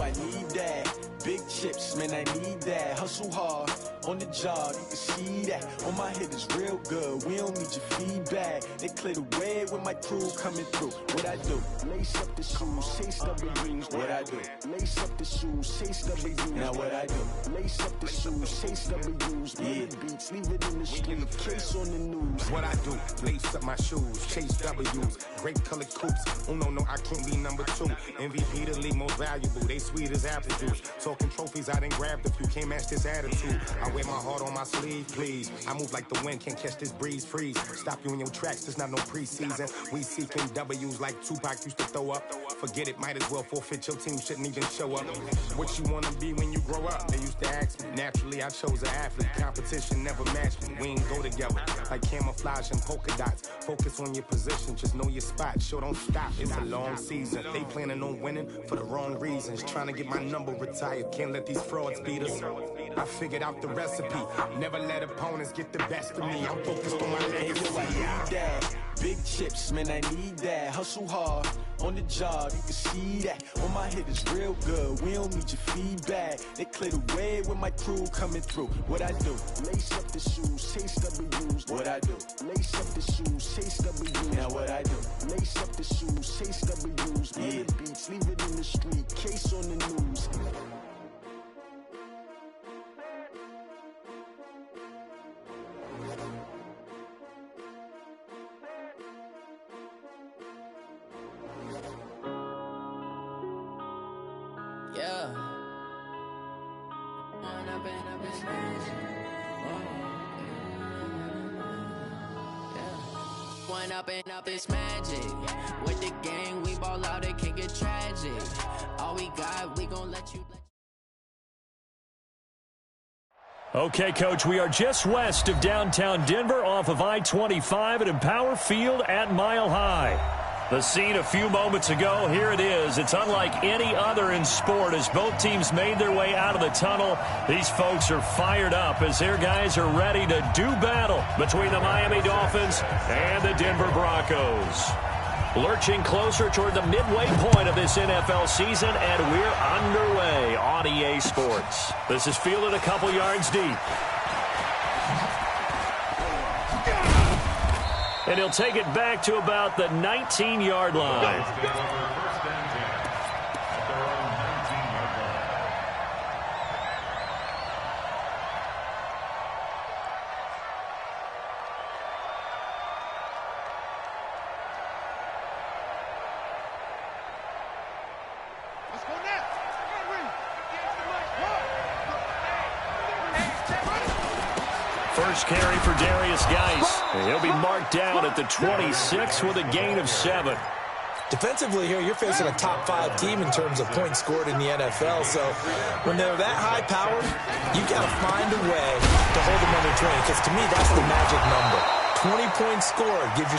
I need that. Big chips, man, I need that. Hustle hard on the job, you can see that. On my head is real good, we don't need your feedback. They clear the way with my crew coming through. What I do? Lace up the shoes, chase W's. What I do? Lace up the shoes, chase W's. Now what I do? Lace up the shoes, chase W's. Yeah, beats, leave it in the street, case on the news. What I do? Lace up my shoes, chase W's. Great colored coops. Oh no, I can't be number 2. MVP the league most valuable. They sweet as apple juice. Talking trophies, I done grabbed a few. Can't match this attitude. I wear my heart on my sleeve, please. I move like the wind, can't catch this breeze, freeze. Stop you in your tracks, there's not no preseason. We seeking W's like Tupac used to throw up. Forget it, might as well forfeit, your team shouldn't even show up. What you wanna be when you grow up? They used to ask me. Naturally, I chose an athlete. Competition never matched me. We ain't go together like camouflage and polka dots. Focus on your position, just know your spot. Sure, don't stop, it's a long season. They planning on winning for the wrong reasons. Trying to get my number retired, can't let these frauds beat us. I figured out the recipe. Never let opponents get the best of me. I'm focused on my legacy. I need that. Big chips, man, I need that. Hustle hard on the job, you can see that. On my head is real good, we don't need your feedback. They clear the way with my crew coming through. What I do? Lace up the shoes, chase W's. What I do? Lace up the shoes, chase W's. Now what I do? Lace up the shoes, chase W's. Yeah, beats, leave it in the street, case on the news. Yeah. One up and up is magic. With the gang, we ball out, it can get tragic. All we got, we gon' let you. Okay, Coach, we are just west of downtown Denver off of I-25 at Empower Field at Mile High. The scene a few moments ago, here it is. It's unlike any other in sport as both teams made their way out of the tunnel. These folks are fired up as their guys are ready to do battle between the Miami Dolphins and the Denver Broncos. Lurching closer toward the midway point of this NFL season, and we're underway on EA Sports. This is fielded a couple yards deep. And he'll take it back to about the 19-yard line. First carry for Darius Geis. He'll be marked down at the 26 with a gain of 7. Defensively here, you're facing a top-5 team in terms of points scored in the NFL. So when they're that high-powered, you've got to find a way to hold them under 20. Because to me, that's the magic number. 20 points scored, you give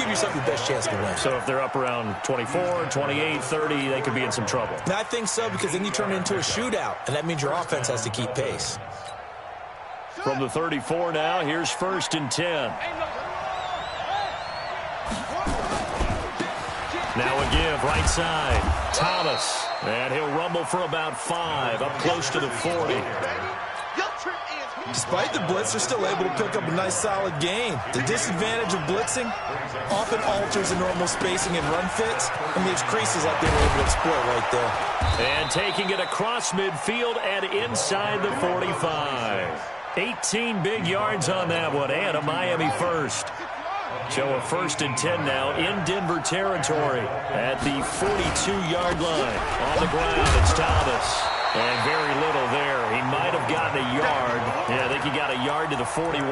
yourself your best chance to win. So if they're up around 24, 28, 30, they could be in some trouble. And I think so, because then you turn it into a shootout, and that means your offense has to keep pace. From the 34 now, here's 1st and 10. Now a give, right side. Thomas, and he'll rumble for about 5, up close to the 40. Despite the blitz, they're still able to pick up a nice solid gain. The disadvantage of blitzing often alters the normal spacing and run fits and leaves creases like they were able to exploit right there. And taking it across midfield and inside the 45. 18 big yards on that one, and a Miami first. So a 1st and 10 now in Denver territory at the 42-yard line. On the ground, it's Thomas. And very little there. He might have gotten a yard. Yeah, I think he got a yard to the 41.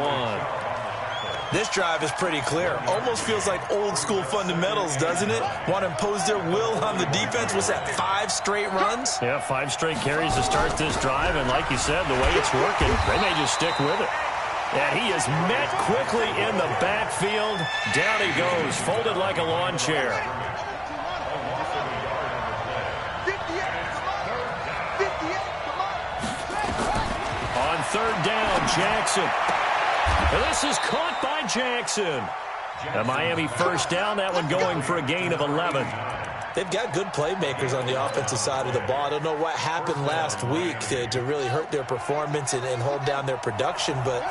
This drive is pretty clear. Almost feels like old-school fundamentals, doesn't it? Want to impose their will on the defense. What's that, 5 straight runs? Yeah, 5 straight carries to start this drive. And like you said, the way it's working, they may just stick with it. And he is met quickly in the backfield. Down he goes, folded like a lawn chair. On 3rd down, Jackson. And this is caught by Jackson. A Miami 1st down, that one going for a gain of 11. They've got good playmakers on the offensive side of the ball. I don't know what happened last week to really hurt their performance and hold down their production, but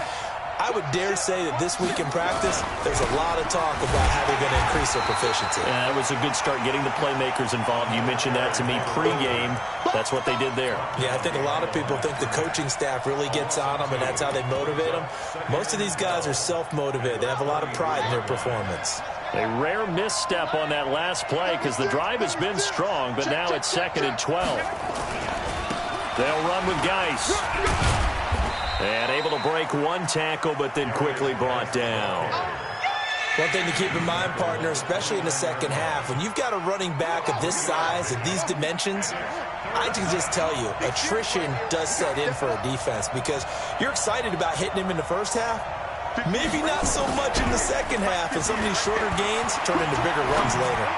I would dare say that this week in practice, there's a lot of talk about how they're going to increase their proficiency. Yeah, that was a good start getting the playmakers involved. You mentioned that to me pregame. That's what they did there. Yeah, I think a lot of people think the coaching staff really gets on them, and that's how they motivate them. Most of these guys are self-motivated. They have a lot of pride in their performance. A rare misstep on that last play because the drive has been strong, but now it's 2nd and 12. They'll run with Geis. And able to break one tackle, but then quickly brought down. One thing to keep in mind, partner, especially in the second half, when you've got a running back of this size and these dimensions, I can just tell you, attrition does set in for a defense because you're excited about hitting him in the first half. Maybe not so much in the second half, and some of these shorter gains turn into bigger runs later.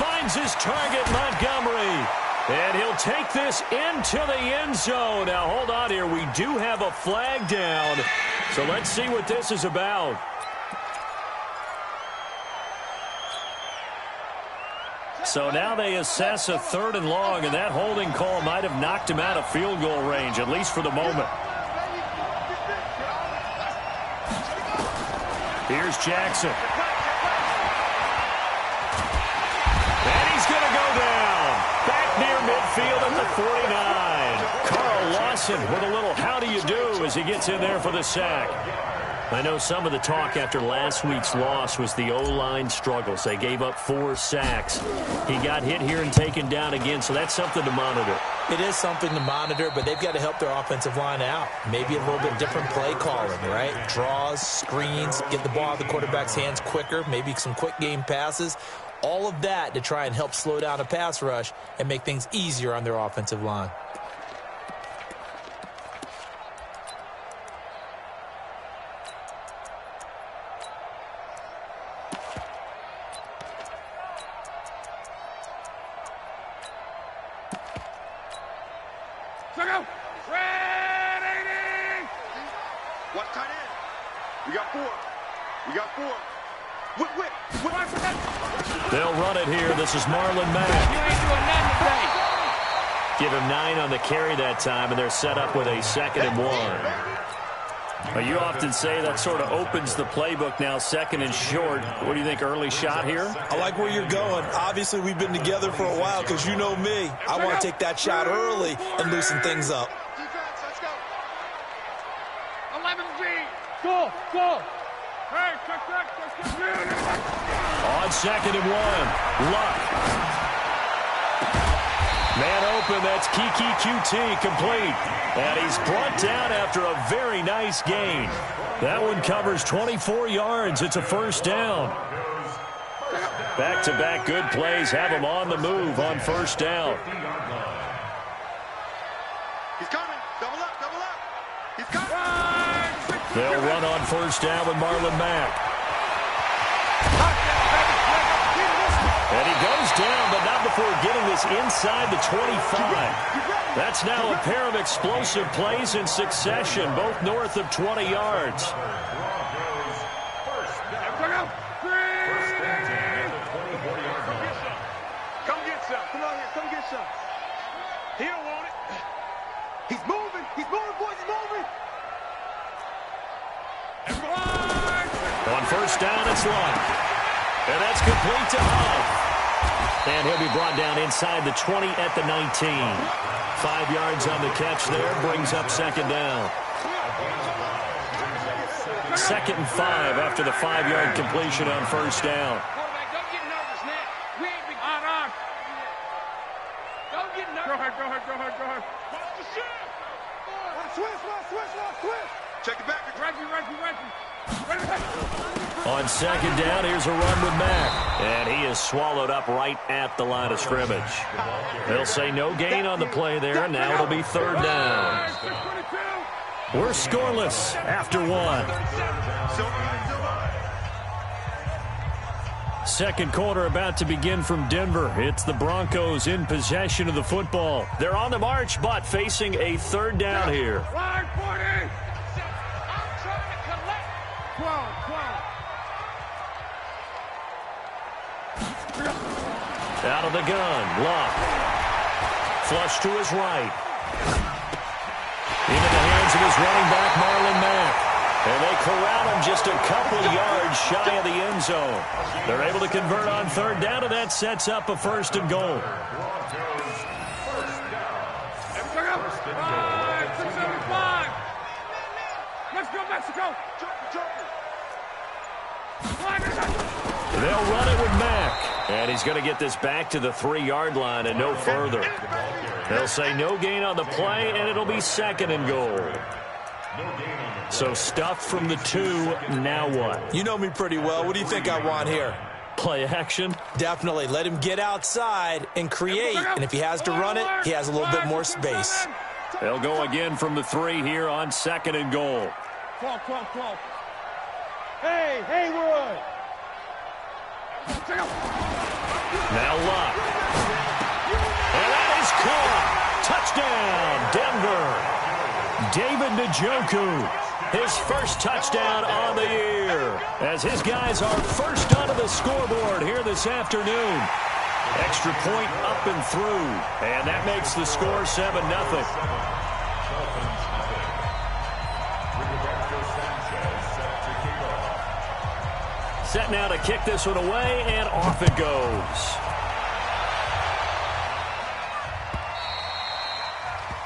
Finds his target, Montgomery. And he'll take this into the end zone. Now, hold on here. We do have a flag down. So let's see what this is about. So now they assess a 3rd and long, and that holding call might have knocked him out of field goal range, at least for the moment. Here's Jackson. And he's going to go down. Back near midfield at the 49. Carl Lawson with a little how do you do as he gets in there for the sack. I know some of the talk after last week's loss was the O-line struggles. They gave up 4 sacks. He got hit here and taken down again, so that's something to monitor. It is something to monitor, but they've got to help their offensive line out. Maybe a little bit different play calling, right? Draws, screens, get the ball out of the quarterback's hands quicker, maybe some quick game passes. All of that to try and help slow down a pass rush and make things easier on their offensive line. They'll run it here. This is Marlon Mack. Give him 9 on the carry that time, and they're set up with a 2nd and 1. Well, you often say that sort of opens the playbook now, 2nd and short. What do you think, early shot here? I like where you're going. Obviously, we've been together for a while because you know me. I want to take that shot early and loosen things up. Defense, let's go. 11G. Go, go. Hey, check. On 2nd and 1, Luck. Man open, that's Kiki QT complete. And he's brought down after a very nice gain. That one covers 24 yards. It's a 1st down. Back-to-back good plays have him on the move on 1st down. He's coming. Double up. He's coming. They'll run on 1st down with Marlon Mack. And he goes down, but not before getting this inside the 25. That's now a pair of explosive plays in succession, both north of 20 yards. Come get some. Come on here. Come get some. He don't want it. He's moving. Boys. He's moving. On 1st down, it's Luck. And that's complete to Huff. And he'll be brought down inside the 20 at the 19. 5 yards on the catch there, brings up 2nd down. 2nd and 5 after the 5-yard completion on 1st down. Quarterback, don't get nervous, man. We ain't been on. Don't get nervous. Go ahead. Watch the shit. Switch. Check it back. Reggie. On 2nd down, here's a run with Mack. And he is swallowed up right at the line of scrimmage. They'll say no gain on the play there, and now it'll be 3rd down. We're scoreless after 1. 2nd quarter about to begin from Denver. It's the Broncos in possession of the football. They're on the march, but facing a 3rd down here. Line 40. I'm trying to collect. 12. Out of the gun, Luck. Flush to his right. Into the hands of his running back, Marlon Mack. And they corral him just a couple yards shy of the end zone. They're able to convert on third down, and that sets up a 1st and goal. 675. Let's go, Mexico. They'll run it with Mack. And he's going to get this back to the 3-yard line and no further. They'll say no gain on the play, and it'll be 2nd and goal. So stuffed from the 2, now what? You know me pretty well. What do you think I want here? Play action? Definitely. Let him get outside and create. And if he has to run it, he has a little bit more space. They'll go again from the 3 here on 2nd and goal. 12. Hey, Haywood. Now Luck. And that is caught. Touchdown, Denver. David Njoku, his first touchdown on the year, as his guys are first onto the scoreboard here this afternoon. Extra point up and through, and that makes the score 7-0. Set now to kick this one away, and off it goes.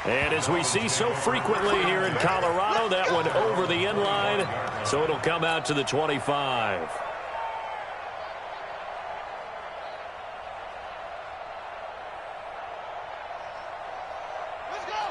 And as we see so frequently here in Colorado, that one over the end line, so it'll come out to the 25.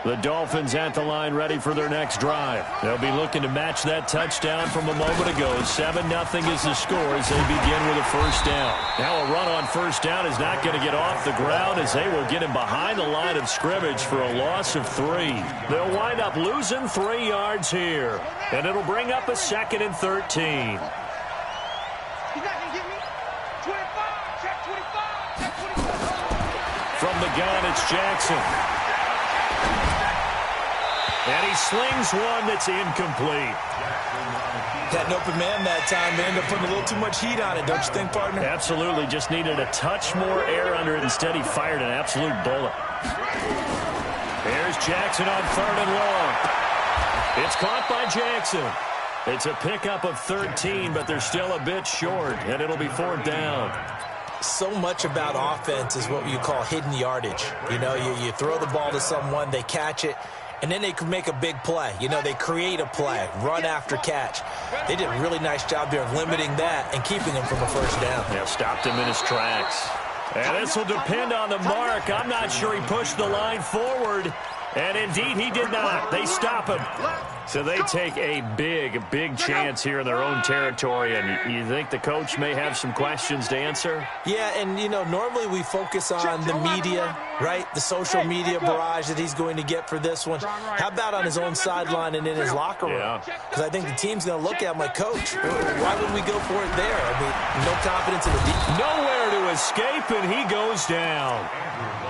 The Dolphins at the line ready for their next drive. They'll be looking to match that touchdown from a moment ago. 7-0 is the score as they begin with a first down. Now a run on first down is not going to get off the ground as they will get him behind the line of scrimmage for a loss of 3. They'll wind up losing 3 yards here, and it'll bring up a 2nd and 13. He's not going to get me. 25. Check 25. Check 25. From the gun, it's Jackson. And he slings one that's incomplete. Had an open man that time. They ended up putting a little too much heat on it, don't you think, partner? Absolutely. Just needed a touch more air under it. Instead, he fired an absolute bullet. Here's Jackson on 3rd and long. It's caught by Jackson. It's a pickup of 13, but they're still a bit short, and it'll be 4th down. So much about offense is what you call hidden yardage. You know, you throw the ball to someone, they catch it, and then they can make a big play. You know, they create a play, run after catch. They did a really nice job there of limiting that and keeping him from a first down. Yeah, stopped him in his tracks. And this will depend on the mark. I'm not sure he pushed the line forward. And indeed, he did not. They stop him. So they take a big chance here in their own territory. And you think the coach may have some questions to answer? Yeah, and, you know, normally we focus on the media, right? The social media barrage that he's going to get for this one. How about on his own sideline and in his locker room? Because I think the team's going to look at him like, Coach, why would we go for it there? I mean, no confidence in the defense. Nowhere to escape, and he goes down.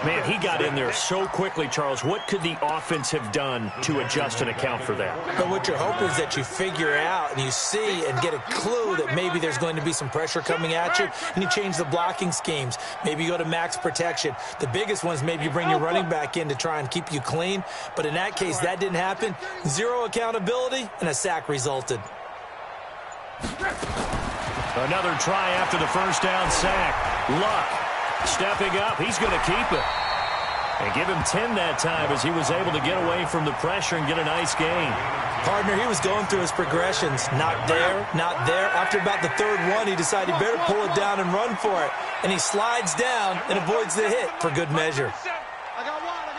Man, he got in there so quickly, Charles. What could the offense have done to adjust and account for that? But what you're hoping is that you figure out and you see and get a clue that maybe there's going to be some pressure coming at you, and you change the blocking schemes. Maybe you go to max protection. The biggest one is maybe you bring your running back in to try and keep you clean. But in that case, that didn't happen. Zero accountability, and a sack resulted. Another try after the first down sack. Luck stepping up. He's going to keep it. And give him 10 that time as he was able to get away from the pressure and get a nice gain. Partner, he was going through his progressions. Not there, not there. After about the 3rd one, he decided he better pull it down and run for it. And he slides down and avoids the hit for good measure. I got one.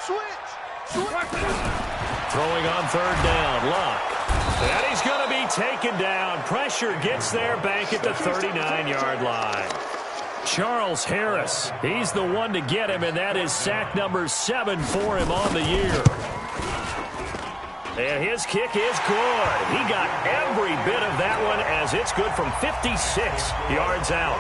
Switch. Throwing on 3rd down, Luck. And he's going to be taken down. Pressure gets there back at the 39-yard line. Charles Harris, he's the one to get him, and that is sack number 7 for him on the year. And his kick is good. He got every bit of that one as it's good from 56 yards out.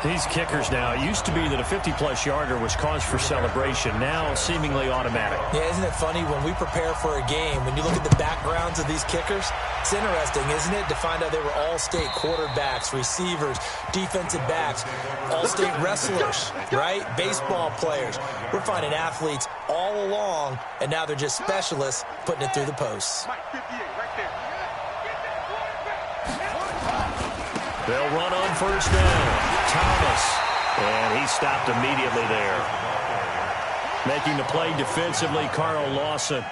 These kickers now, it used to be that a 50-plus yarder was cause for celebration. Now, seemingly automatic. Yeah, isn't it funny when we prepare for a game, when you look at the backgrounds of these kickers, it's interesting, isn't it, to find out they were all-state quarterbacks, receivers, defensive backs, all-state wrestlers, right? Baseball players. We're finding athletes all along, and now they're just specialists putting it through the posts. They'll run on first down. Thomas, and he stopped immediately there. Making the play defensively, Carl Lawson.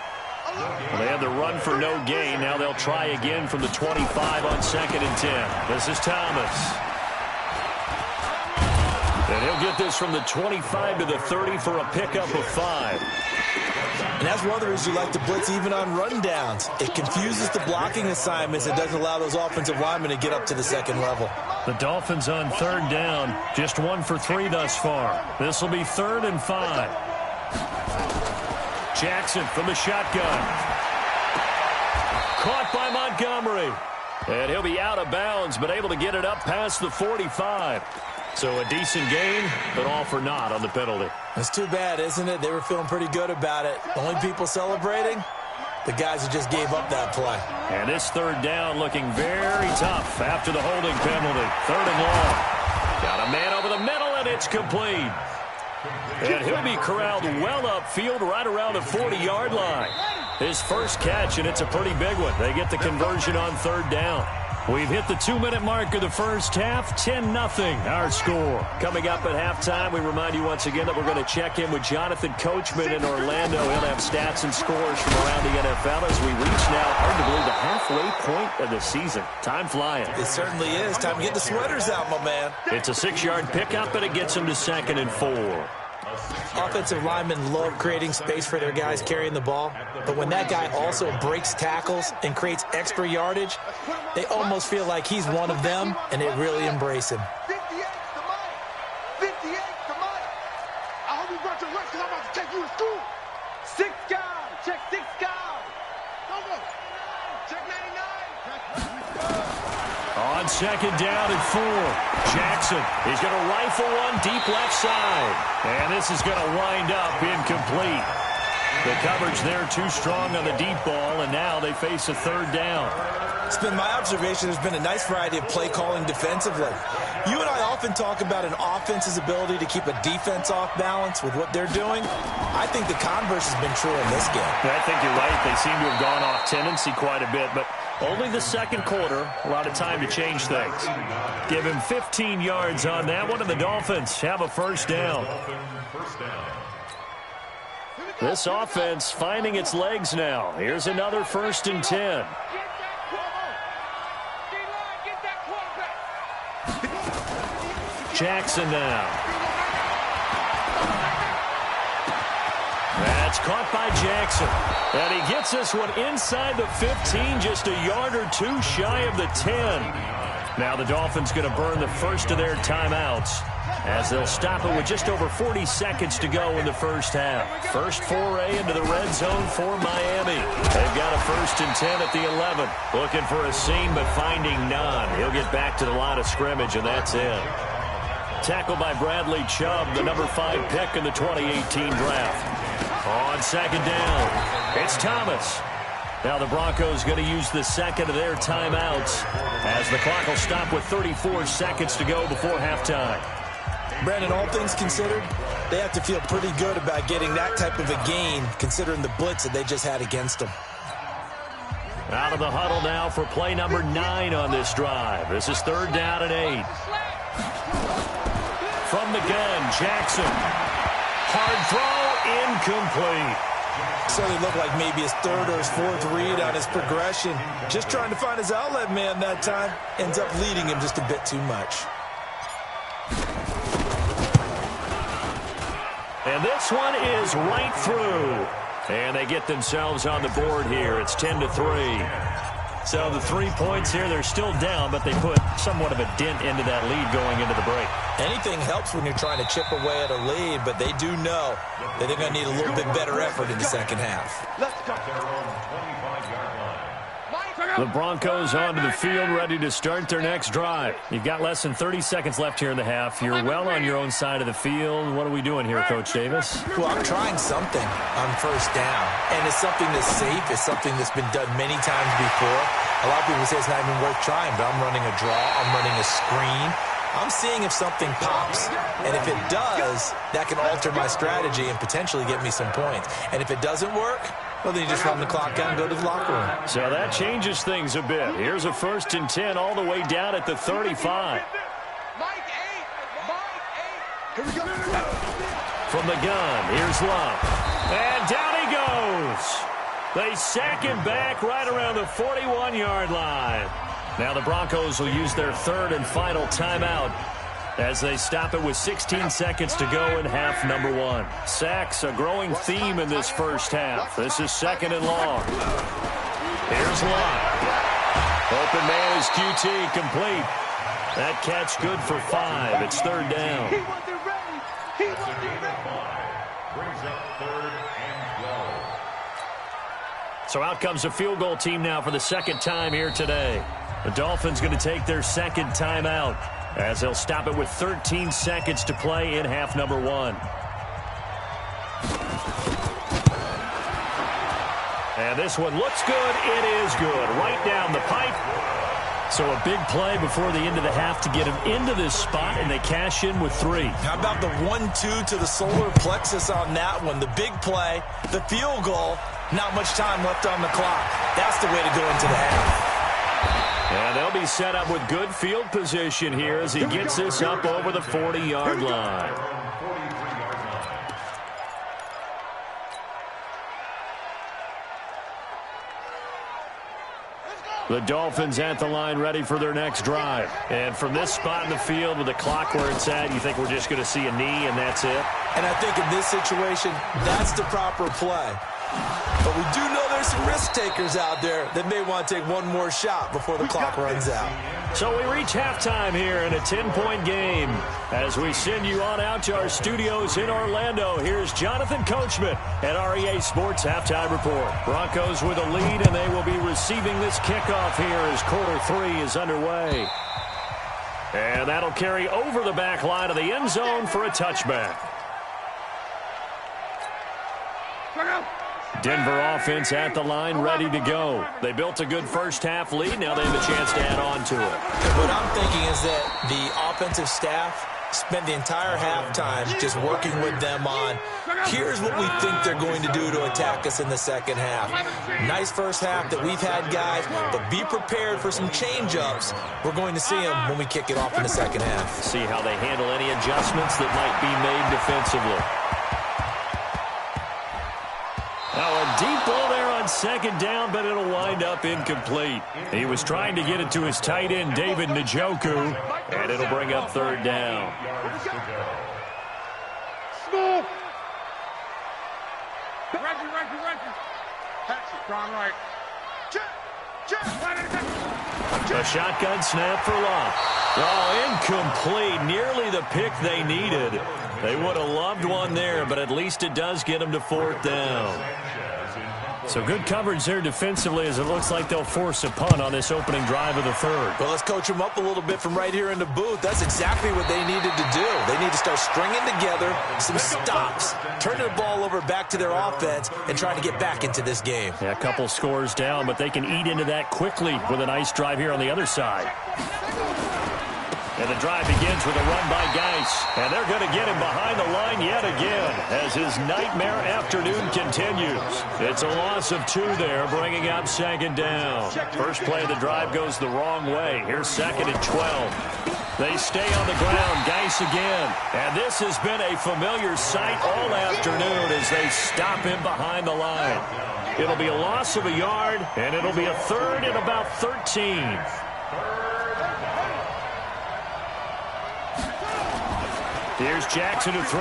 Well, they had the run for no gain. Now they'll try again from the 25 on 2nd and 10. This is Thomas. And he'll get this from the 25 to the 30 for a pickup of 5. And that's one of the reasons you like to blitz even on rundowns. It confuses the blocking assignments. It doesn't allow those offensive linemen to get up to the second level. The Dolphins on 3rd down. Just 1 for 3 thus far. This will be 3rd and 5. Jackson from the shotgun. Caught by Montgomery. And he'll be out of bounds, but able to get it up past the 45. So a decent gain, but all for naught on the penalty. It's too bad, isn't it? They were feeling pretty good about it. The only people celebrating, the guys who just gave up that play. And this 3rd down looking very tough after the holding penalty. 3rd and long. Got a man over the middle, and it's complete. And he'll be corralled well upfield right around the 40-yard line. His first catch, and it's a pretty big one. They get the conversion on 3rd down. We've hit the 2-minute mark of the first half, 10-0 our score. Coming up at halftime, we remind you once again that we're going to check in with Jonathan Coachman in Orlando. He'll have stats and scores from around the NFL as we reach now, hard to believe, the halfway point of the season. Time flying. It certainly is. Time to get the sweaters out, my man. It's a 6-yard pickup, and it gets him to 2nd and 4. Offensive linemen love creating space for their guys carrying the ball, but when that guy also breaks tackles and creates extra yardage, they almost feel like he's one of them, and they really embrace him. 58 to Mike. 58 to Mike. I hope you brought your lunch because I'm about to take you to school. 6 guys. Check 6 guys. Go. Check 99. On 2nd down and 4. Jackson is going to rifle one deep left side. And this is going to wind up incomplete. The coverage there too strong on the deep ball, and now they face a 3rd down. It's been my observation there's been a nice variety of play calling defensively. You and I often talk about an offense's ability to keep a defense off balance with what they're doing. I think the converse has been true in this game. I think you're right. They seem to have gone off tendency quite a bit, but only the 2nd quarter, a lot of time to change things. Give him 15 yards on that one, and the Dolphins have a 1st down. This offense finding its legs now. Here's another 1st and 10. Jackson now. That's caught by Jackson. And he gets this one inside the 15, just a yard or 2 shy of the 10. Now the Dolphins going to burn the first of their timeouts as they'll stop it with just over 40 seconds to go in the first half. First foray into the red zone for Miami. They've got a 1st and 10 at the 11. Looking for a seam, but finding none. He'll get back to the line of scrimmage, and that's it. Tackled by Bradley Chubb, the number 5 pick in the 2018 draft. On 2nd down, it's Thomas. Now the Broncos going to use the 2nd of their timeouts as the clock will stop with 34 seconds to go before halftime. Brandon, all things considered, they have to feel pretty good about getting that type of a gain considering the blitz that they just had against them. Out of the huddle now for play number 9 on this drive. This is 3rd down and 8. From the gun, Jackson. Hard throw, incomplete. So they look like maybe his 3rd or his 4th read on his progression. Just trying to find his outlet man that time. Ends up leading him just a bit too much. And this one is right through. And they get themselves on the board here. It's 10-3. So the 3 points here, they're still down, but they put somewhat of a dent into that lead going into the break. Anything helps when you're trying to chip away at a lead, but they do know that they're going to need a little bit better effort in the second half. Let's go. The Broncos onto the field, ready to start their next drive. You've got less than 30 seconds left here in the half. You're well on your own side of the field. What are we doing here, Coach Davis? Well, I'm trying something on first down, and it's something that's safe. It's something that's been done many times before. A lot of people say it's not even worth trying, but I'm running a draw. I'm running a screen. I'm seeing if something pops, and if it does, that can alter my strategy and potentially get me some points. And if it doesn't work, well, then you just run the clock down and go to the locker room. So that changes things a bit. Here's a 1st and 10 all the way down at the 35. Here we go. From the gun, here's Love. And down he goes. They sack him back right around the 41-yard line. Now the Broncos will use their 3rd and final timeout as they stop it with 16 seconds to go in half number 1. Sacks, a growing theme in this first half. This is 2nd and long. Here's Love. Open man is QT, complete. That catch good for 5. It's 3rd down. He wasn't ready. He wasn't ready. Brings up 3rd and goal. So out comes a field goal team now for the 2nd time here today. The Dolphins going to take their 2nd timeout as they'll stop it with 13 seconds to play in half number 1. And this one looks good. It is good. Right down the pipe. So a big play before the end of the half to get him into this spot, and they cash in with 3. How about the 1-2 to the solar plexus on that one? The big play, the field goal, not much time left on the clock. That's the way to go into the half. And they'll be set up with good field position here as he gets this up over the 40-yard line. The Dolphins at the line ready for their next drive. And from this spot in the field with the clock where it's at, you think we're just going to see a knee and that's it? And I think in this situation, that's the proper play. But we do know there's some risk takers out there that may want to take one more shot before the clock runs out. So we reach halftime here in a 10-point game. As we send you on out to our studios in Orlando, here's Jonathan Coachman at REA Sports Halftime Report. Broncos with a lead, and they will be receiving this kickoff here as quarter 3 is underway. And that'll carry over the back line of the end zone for a touchback. Denver offense at the line, ready to go. They built a good first half lead. Now they have a chance to add on to it. What I'm thinking is that the offensive staff spent the entire halftime just working with them on, here's what we think they're going to do to attack us in the second half. Nice first half that we've had, guys, but be prepared for some change-ups. We're going to see them when we kick it off in the second half. See how they handle any adjustments that might be made defensively. Now a deep ball there on second down, but it'll wind up incomplete. He was trying to get it to his tight end, David Njoku, and it'll bring up 3rd down. Smooth. Reggie. Strong right. A shotgun snap for Love. Oh, incomplete. Nearly the pick they needed. They would have loved one there, but at least it does get them to 4th down. So good coverage there defensively as it looks like they'll force a punt on this opening drive of the 3rd. Well, let's coach them up a little bit from right here in the booth. That's exactly what they needed to do. They need to start stringing together some stops, turning the ball over back to their offense, and trying to get back into this game. Yeah, a couple scores down, but they can eat into that quickly with a nice drive here on the other side. And the drive begins with a run by Geis. And they're going to get him behind the line yet again as his nightmare afternoon continues. It's a loss of 2 there, bringing up 2nd down. First play of the drive goes the wrong way. Here's 2nd and 12. They stay on the ground. Geis again. And this has been a familiar sight all afternoon as they stop him behind the line. It'll be a loss of a yard, and it'll be a 3rd and about 13. Here's Jackson to throw.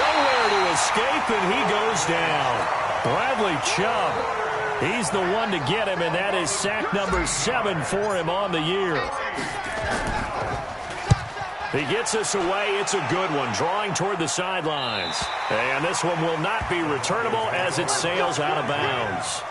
Nowhere to escape, and he goes down. Bradley Chubb, he's the one to get him, and that is sack number 7 for him on the year. He gets us away. It's a good one, drawing toward the sidelines. And this one will not be returnable as it sails out of bounds.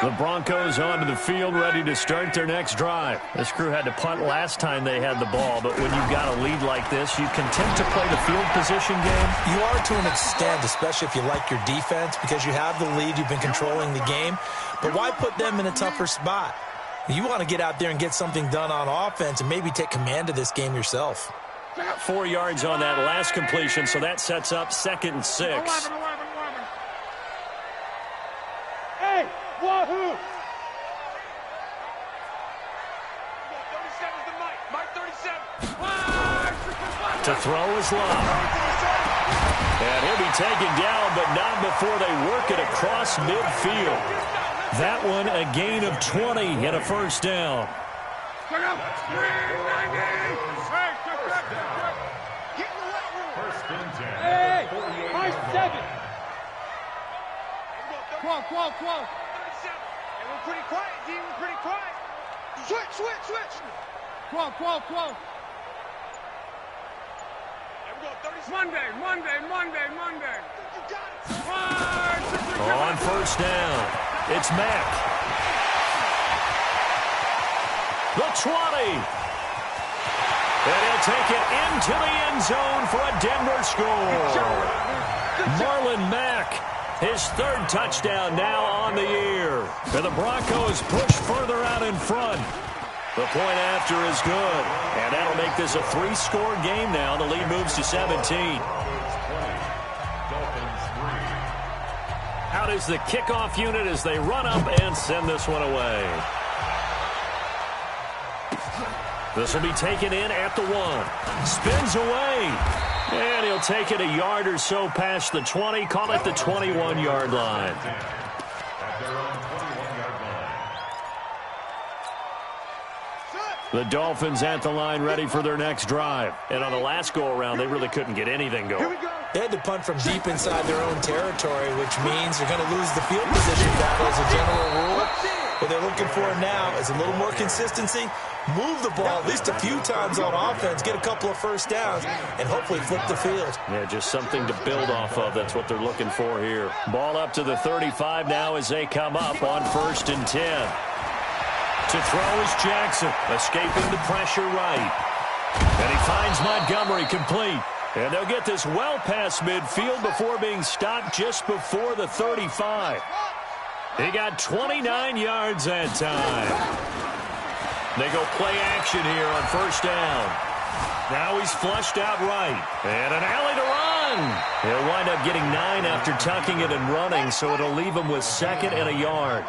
The Broncos onto the field, ready to start their next drive. This crew had to punt last time they had the ball, but when you've got a lead like this, you content to play the field position game? You are to an extent, especially if you like your defense, because you have the lead, you've been controlling the game. But why put them in a tougher spot? You want to get out there and get something done on offense and maybe take command of this game yourself. 4 yards on that last completion, so that sets up 2nd and 6. Hey, wahoo! 37's the Mike 37. To throw is Love. And he'll be taken down, but not before they work it across midfield. That one a gain of 20 and a first down. Hey, my 7. Quo. Hey, we're pretty quiet, D. We're pretty quiet. Switch. Quo. Monday. You got it. On first down, it's Mack. The 20. And he'll take it into the end zone for a Denver score. Marlon Mack, his 3rd touchdown now on the year. And the Broncos push further out in front. The point after is good. And that'll make this a 3-score game now. The lead moves to 17. Out is the kickoff unit as they run up and send this one away. This will be taken in at the 1. Spins away. And he'll take it a yard or so past the 20. Call it the 21-yard line. The Dolphins at the line ready for their next drive. And on the last go-around, they really couldn't get anything going. They had to punt from deep inside their own territory, which means they're going to lose the field position battle as a general rule. What they're looking for now is a little more consistency, move the ball at least a few times on offense, get a couple of first downs, and hopefully flip the field. Yeah, just something to build off of. That's what they're looking for here. Ball up to the 35 now as they come up on 1st and 10. To throw is Jackson, escaping the pressure right. And he finds Montgomery complete. And they'll get this well past midfield before being stopped just before the 35. He got 29 yards that time. They go play action here on first down. Now he's flushed out right. And an alley to run. He'll wind up getting 9 after tucking it and running, so it'll leave him with 2nd and a yard.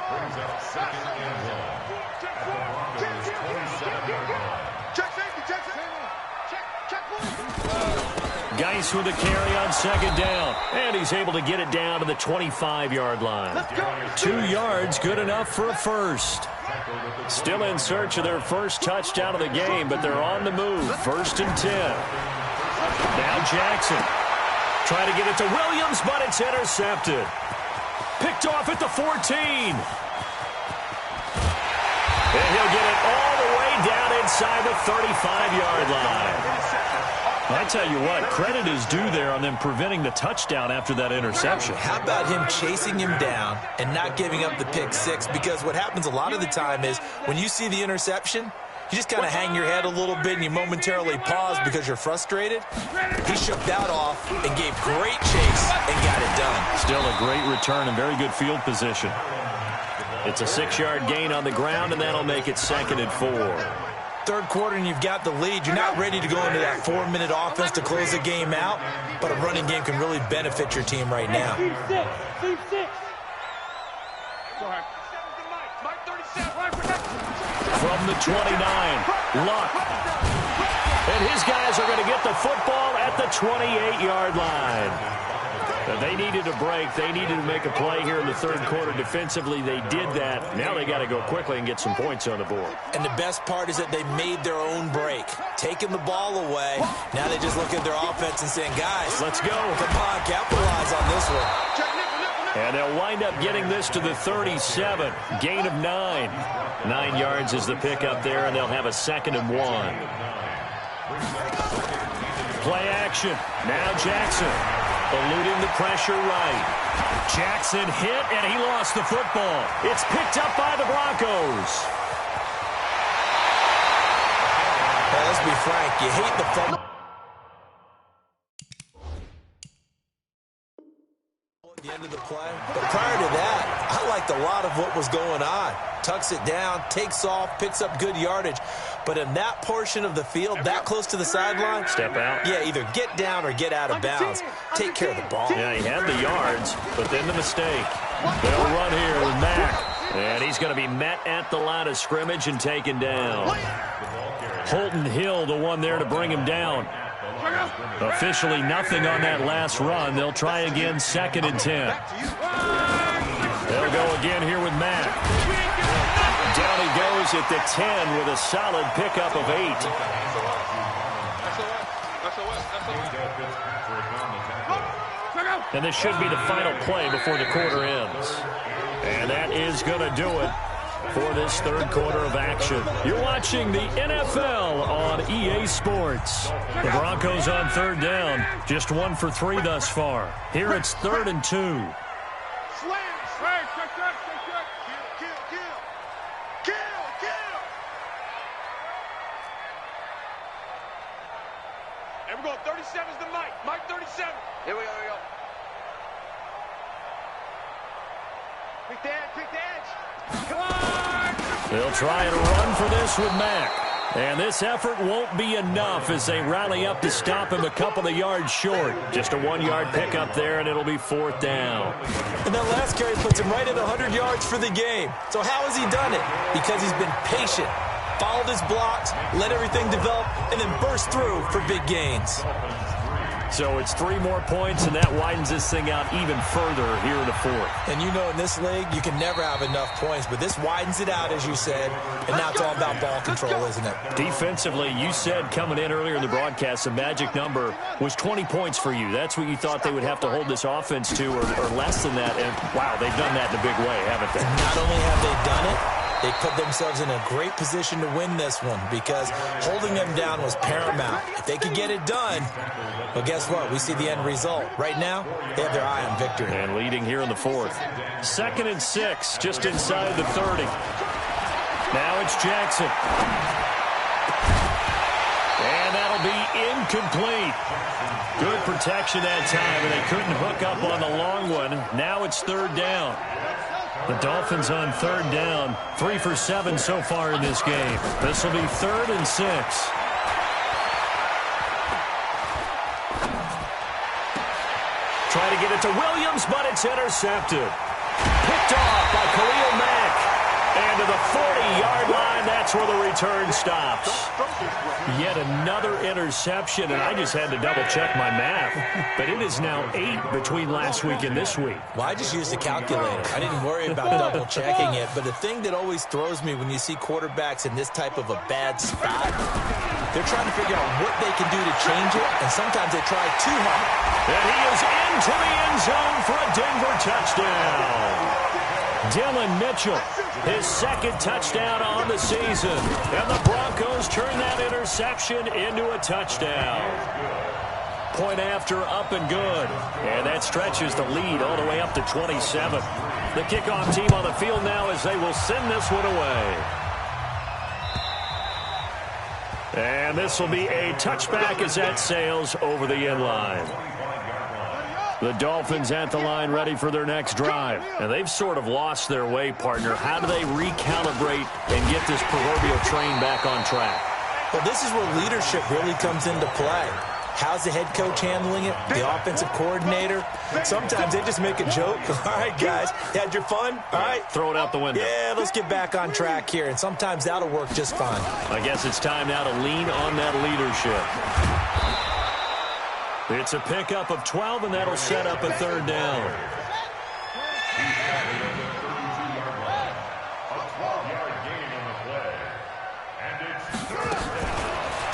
Geis with a carry on 2nd down. And he's able to get it down to the 25-yard line. 2 yards, good enough for a first. Still in search of their first touchdown of the game, but they're on the move. 1st and 10. Now Jackson. Trying to get it to Williams, but it's intercepted. Picked off at the 14. And he'll get it all the way down inside the 35-yard line. I tell you what, credit is due there on them preventing the touchdown after that interception. How about him chasing him down and not giving up the pick 6? Because what happens a lot of the time is when you see the interception, you just kind of hang your head a little bit and you momentarily pause because you're frustrated. He shook that off and gave great chase and got it done. Still a great return and very good field position. It's a 6-yard gain on the ground, and that'll make it 2nd and 4. 3rd quarter and you've got the lead. You're not ready to go into that 4-minute offense to close the game out, but a running game can really benefit your team right now. Team 6. From the 29, Luck. And his guys are going to get the football at the 28-yard line. They needed a break. They needed to make a play here in the 3rd quarter. Defensively, they did that. Now they got to go quickly and get some points on the board. And the best part is that they made their own break. Taking the ball away. Now they just look at their offense and saying, guys, let's go. Come on, capitalize on this one. And they'll wind up getting this to the 37. Gain of 9. 9 yards is the pickup there, and they'll have a 2nd and 1. Play action. Now Jackson. Eluding the pressure right. Jackson hit, and he lost the football. It's picked up by the Broncos. Hey, let's be frank. You hate the fumble. At the end of the play. But prior to that, I liked a lot of what was going on. Tucks it down, takes off, picks up good yardage. But in that portion of the field, that close to the sideline, step out. Yeah, either get down or get out of bounds. Take care of the ball. Yeah, he had the yards, but then the mistake. They'll run here with Mack. And he's going to be met at the line of scrimmage and taken down. Holton Hill, the one there to bring him down. Officially nothing on that last run. They'll try again, 2nd and 10. They'll go again here with Mack. Down he goes at the 10 with a solid pickup of 8. And this should be the final play before the quarter ends. And that is going to do it for this third quarter of action. You're watching the NFL on EA Sports. The Broncos on 3rd down. Just 1 for 3 thus far. Here it's 3rd and 2. And we're going 37's to Mike. Mike 37. Here we go, here we go. Pick the edge, pick the edge. Come on! They'll try and run for this with Mack. And this effort won't be enough as they rally up to stop him a couple of yards short. Just a 1-yard pickup there, and it'll be 4th down. And that last carry puts him right at 100 yards for the game. So how has he done it? Because he's been patient, followed his blocks, let everything develop, and then burst through for big gains. So it's 3 more points, and that widens this thing out even further here in the 4th. And you know in this league, you can never have enough points, but this widens it out, as you said, and now it's all about ball control, isn't it? Defensively, you said coming in earlier in the broadcast, the magic number was 20 points for you. That's what you thought they would have to hold this offense to, or less than that. And, wow, they've done that in a big way, haven't they? Not only have they done it, they put themselves in a great position to win this one because holding them down was paramount. If they could get it done, well, guess what? We see the end result. Right now, they have their eye on victory. And leading here in the 4th. 2nd and 6, just inside the 30. Now it's Jackson. And that'll be incomplete. Good protection that time, and they couldn't hook up on the long one. Now it's 3rd down. The Dolphins on 3rd down, 3 for 7 so far in this game. This will be 3rd and 6. Try to get it to Williams, but it's intercepted. Picked off by Khalil Mack. And to the 40-yard line, that's where the return stops. Yet another interception, and I just had to double-check my math. But it is now 8 between last week and this week. Well, I just used a calculator. I didn't worry about double-checking it. But the thing that always throws me when you see quarterbacks in this type of a bad spot, they're trying to figure out what they can do to change it, and sometimes they try too hard. And he is into the end zone for a Denver touchdown. Dylan Mitchell, his 2nd touchdown on the season. And the Broncos turn that interception into a touchdown. Point after, up and good. And that stretches the lead all the way up to 27. The kickoff team on the field now as they will send this one away. And this will be a touchback as that sails over the end line. The Dolphins at the line ready for their next drive. And they've sort of lost their way, partner. How do they recalibrate and get this proverbial train back on track? Well, this is where leadership really comes into play. How's the head coach handling it? The offensive coordinator? Sometimes they just make a joke. All right, guys, you had your fun? All right. Throw it out the window. Yeah, let's get back on track here. And sometimes that'll work just fine. I guess it's time now to lean on that leadership. It's a pickup of 12, and that'll set up a 3rd down.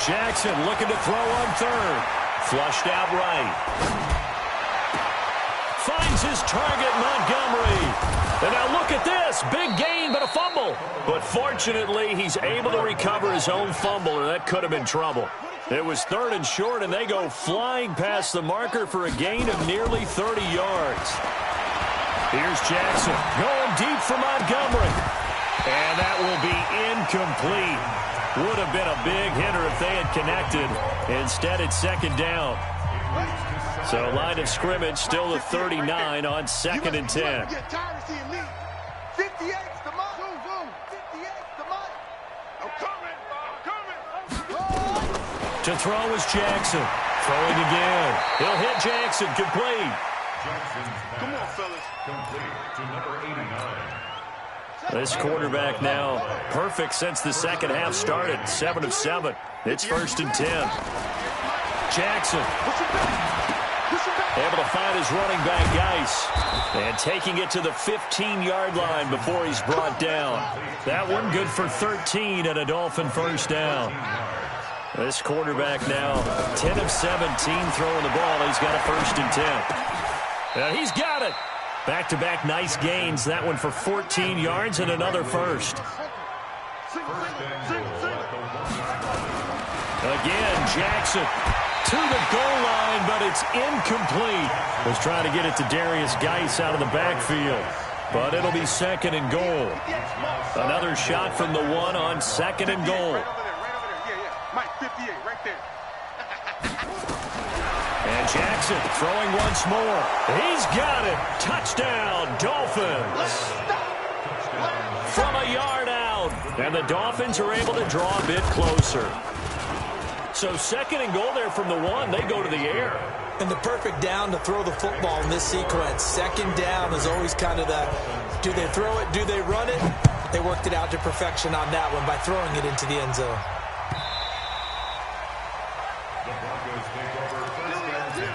Jackson looking to throw on 3rd. Flushed out right. Finds his target, Montgomery. And now look at this. Big gain, but a fumble. But fortunately, he's able to recover his own fumble, or that could have been trouble. It was 3rd and short, and they go flying past the marker for a gain of nearly 30 yards. Here's Jackson going deep for Montgomery. And that will be incomplete. Would have been a big hitter if they had connected. Instead, it's second down. So line of scrimmage still to 39 on 2nd and 10. To throw is Jackson. Throwing again. He'll hit Jackson. Complete. Come on, fellas. Complete to number 89. This quarterback now perfect since the second half started. 7 of 7. It's 1st and 10. Jackson able to find his running back, Geis. And taking it to the 15-yard line before he's brought down. That one good for 13 and a Dolphin first down. This quarterback now 10 of 17 throwing the ball. He's got a 1st and 10. And he's got it. Back-to-back nice gains. That one for 14 yards and another first. Again, Jackson to the goal line, but it's incomplete. Was trying to get it to Darius Geis out of the backfield. But it'll be 2nd and goal. Another shot from the 1 on 2nd and goal. Mike, 58, right there. And Jackson throwing once more. He's got it. Touchdown, Dolphins. From a yard out. And the Dolphins are able to draw a bit closer. So 2nd and goal there from the 1. They go to the air. And the perfect down to throw the football in this sequence. 2nd down is always kind of the, do they throw it, do they run it? They worked it out to perfection on that one by throwing it into the end zone. The Broncos take over 1st and 10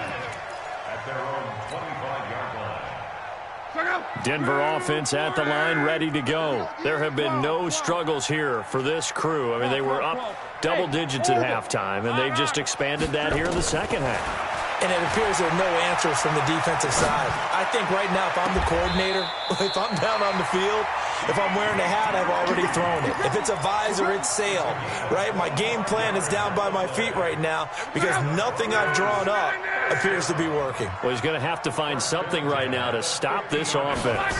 at their own 25-yard line. Denver offense at the line, ready to go. There have been no struggles here for this crew. I mean, they were up double digits at halftime, and they've just expanded that here in the second half. And it appears there are no answers from the defensive side. I think right now, if I'm the coordinator, if I'm down on the field, if I'm wearing a hat, I've already thrown it. If it's a visor, it's sailed, right? My game plan is down by my feet right now because nothing I've drawn up appears to be working. Well, he's going to have to find something right now to stop this offense.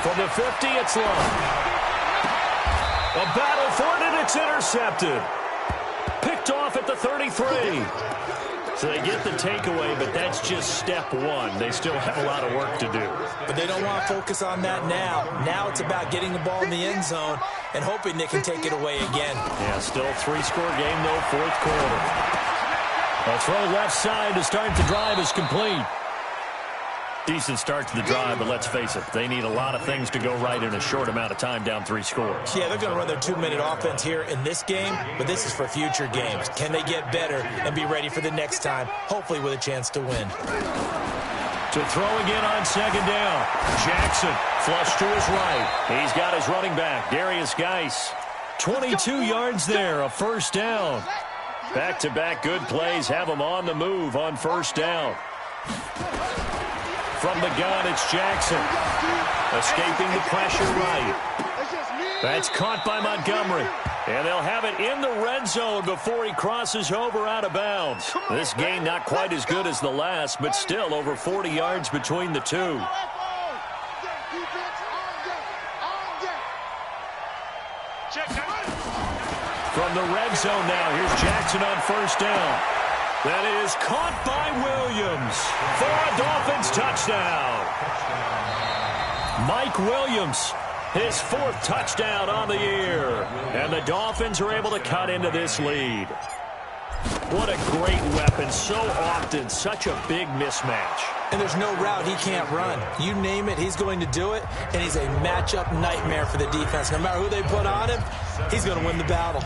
From the 50, it's long. A battle for it, and it's intercepted. Picked off at the 33. So they get the takeaway, but that's just step 1. They still have a lot of work to do. But they don't want to focus on that now. Now it's about getting the ball in the end zone and hoping they can take it away again. Yeah, still a 3-score game, though, 4th quarter. A throw left side to start the drive is complete. Decent start to the drive, but let's face it, they need a lot of things to go right in a short amount of time, down 3 scores. Yeah, they're going to run their 2-minute offense here in this game, but this is for future games. Can they get better and be ready for the next time, hopefully with a chance to win? To throw again on 2nd down. Jackson flush to his right. He's got his running back, Darius Geis. 22 yards there, a 1st down. Back-to-back good plays have them on the move on 1st down. From the gun, it's Jackson. Escaping the pressure right. That's caught by Montgomery. And they'll have it in the red zone before he crosses over out of bounds. This game not quite as good as the last, but still over 40 yards between the two. From the red zone now, here's Jackson on 1st down. That is caught by Williams for a Dolphins touchdown. Mike Williams, his 4th touchdown on the year. And the Dolphins are able to cut into this lead. What a great weapon. So often, such a big mismatch. And there's no route he can't run. You name it, he's going to do it. And he's a matchup nightmare for the defense. No matter who they put on him, he's going to win the battle.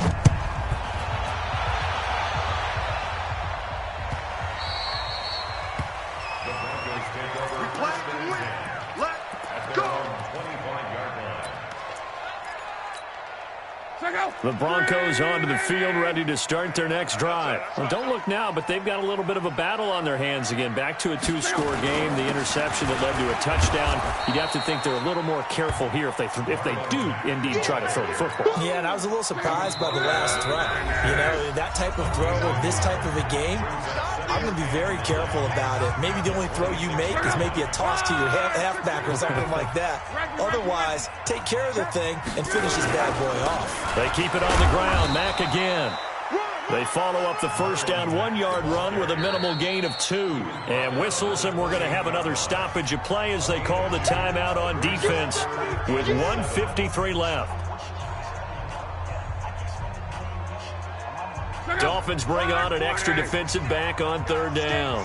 The Broncos onto the field, ready to start their next drive. Well, don't look now, but they've got a little bit of a battle on their hands again. Back to a 2-score game, the interception that led to a touchdown. You'd have to think they're a little more careful here if they do indeed try to throw the football. Yeah, and I was a little surprised by the last throw. You know, that type of throw in this type of a game, I'm going to be very careful about it. Maybe the only throw you make is maybe a toss to your halfback or something like that. Otherwise, take care of the thing and finish this bad boy off. They keep it on the ground. Mack again. They follow up the first down 1-yard run with a minimal gain of 2. And whistles, and we're going to have another stoppage of play as they call the timeout on defense with 1:53 left. Dolphins bring on an extra defensive back on 3rd down.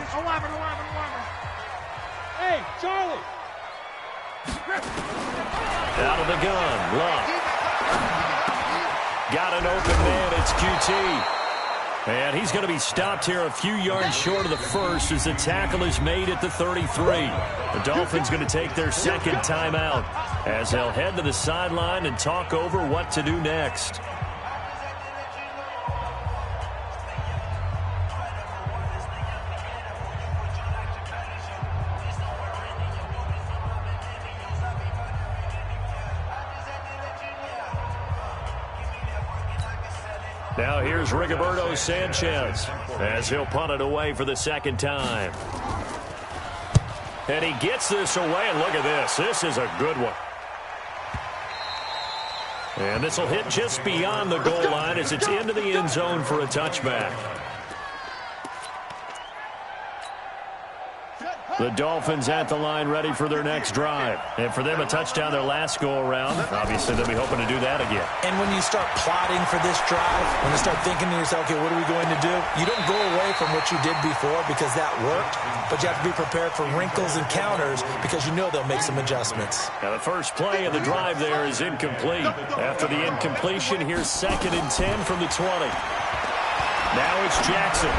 Hey, Charlie. Out of the gun, Love. Got an open man, it's QT. And he's going to be stopped here a few yards short of the first as the tackle is made at the 33. The Dolphins going to take their second timeout as they'll head to the sideline and talk over what to do next. Now here's Rigoberto Sanchez as he'll punt it away for the second time. And he gets this away, and look at this. This is a good one. And this will hit just beyond the goal line as it's into the end zone for a touchback. The Dolphins at the line ready for their next drive. And for them, a touchdown their last go-around. Obviously, they'll be hoping to do that again. And when you start plotting for this drive, when you start thinking to yourself, okay, what are we going to do? You don't go away from what you did before because that worked, but you have to be prepared for wrinkles and counters because you know they'll make some adjustments. Now, the first play of the drive there is incomplete. After the incompletion, here's 2nd and 10 from the 20. Now it's Jackson.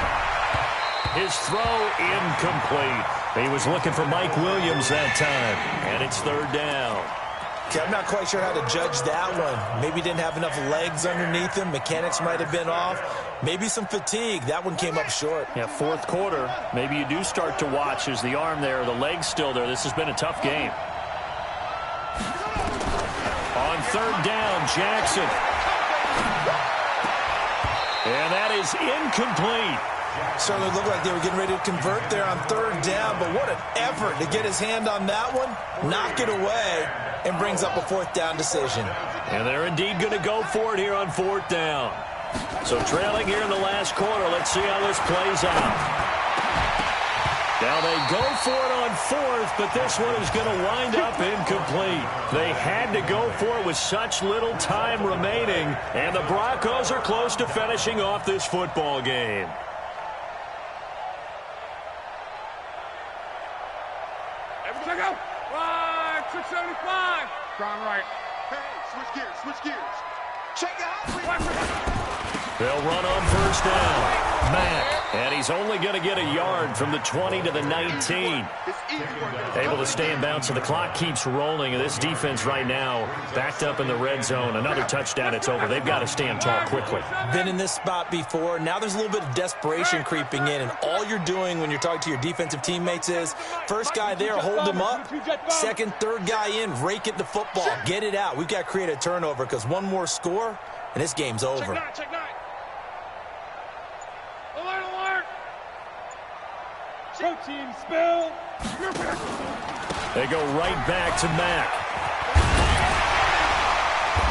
His throw incomplete. He was looking for Mike Williams that time, and it's 3rd down. Okay, I'm not quite sure how to judge that one. Maybe didn't have enough legs underneath him. Mechanics might have been off. Maybe some fatigue. That one came up short. Yeah, 4th quarter. Maybe you do start to watch as the arm there, the leg's still there. This has been a tough game. On 3rd down, Jackson. And that is incomplete. Certainly looked like they were getting ready to convert there on 3rd down, but what an effort to get his hand on that one, knock it away, and brings up a 4th down decision. And they're indeed going to go for it here on 4th down. So trailing here in the last quarter, let's see how this plays out. Now they go for it on 4th, but this one is going to wind up incomplete. They had to go for it with such little time remaining, and the Broncos are close to finishing off this football game. Check out. 675. Strong right. Hey, switch gears. Check out. They'll run on 1st down. Mack, and he's only going to get a yard from the 20 to the 19. Able to stay in bounds, so the clock keeps rolling. And this defense right now backed up in the red zone. Another touchdown, it's over. They've got to stand tall quickly. Been in this spot before. Now there's a little bit of desperation creeping in, and all you're doing when you're talking to your defensive teammates is first guy there, hold him up. Second, third guy in, rake it to football. Get it out. We've got to create a turnover because one more score, and this game's over. Check nine. Alert. Protein spill. They go right back to Mack.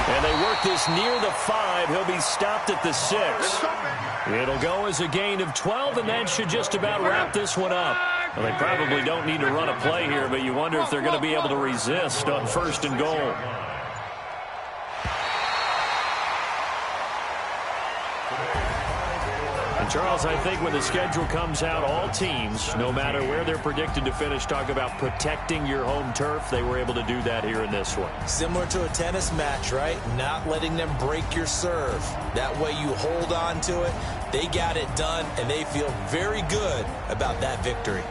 And they work this near the 5. He'll be stopped at the 6. It'll go as a gain of 12, and that should just about wrap this one up. Well, they probably don't need to run a play here, but you wonder if they're going to be able to resist on 1st and goal. Charles, I think when the schedule comes out, all teams, no matter where they're predicted to finish, talk about protecting your home turf. They were able to do that here in this one. Similar to a tennis match, right? Not letting them break your serve. That way you hold on to it. They got it done, and they feel very good about that victory.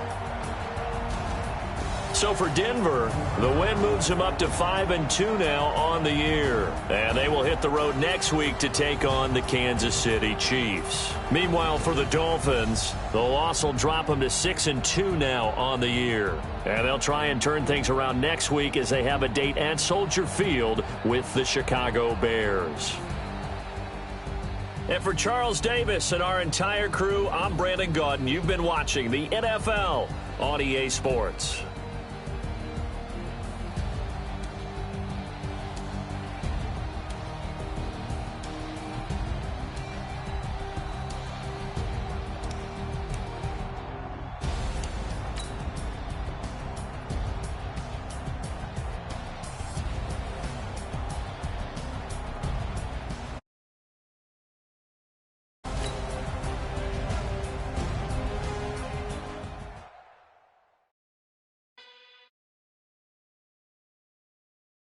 So for Denver, the win moves them up to 5-2 now on the year. And they will hit the road next week to take on the Kansas City Chiefs. Meanwhile, for the Dolphins, the loss will drop them to 6-2 now on the year. And they'll try and turn things around next week as they have a date at Soldier Field with the Chicago Bears. And for Charles Davis and our entire crew, I'm Brandon Gaudin. You've been watching the NFL on EA Sports.